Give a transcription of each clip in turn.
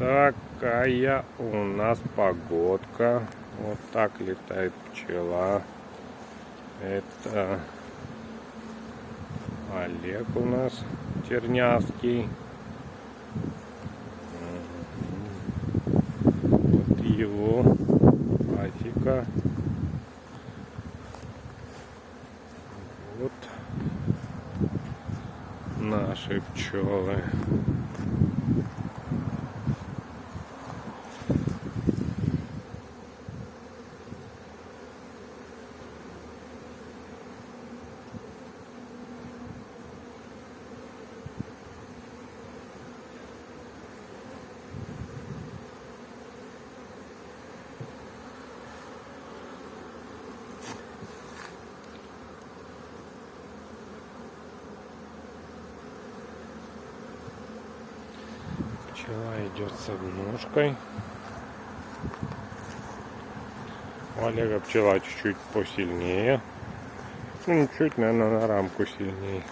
Такая у нас погодка. Вот так летает пчела. Это Олег у нас Чернявский. Вот его пасека. Вот наши пчелы. Пчела идет с однушкой. У Олега пчела чуть-чуть посильнее. Ну, чуть, наверное, на рамку сильнее.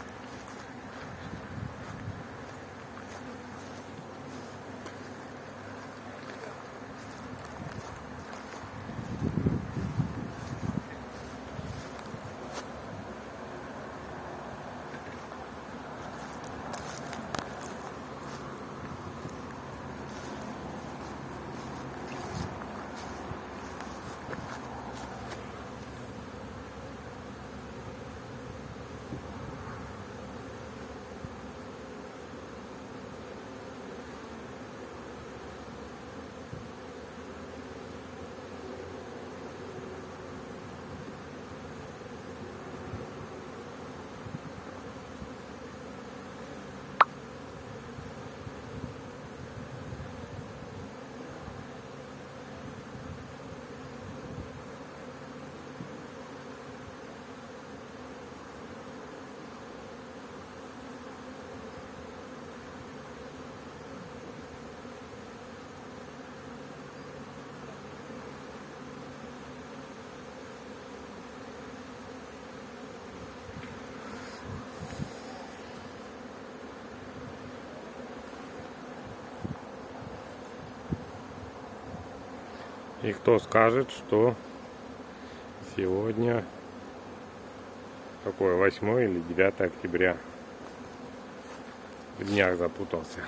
И кто скажет, что сегодня какое, 8 или 9 октября? В днях запутался.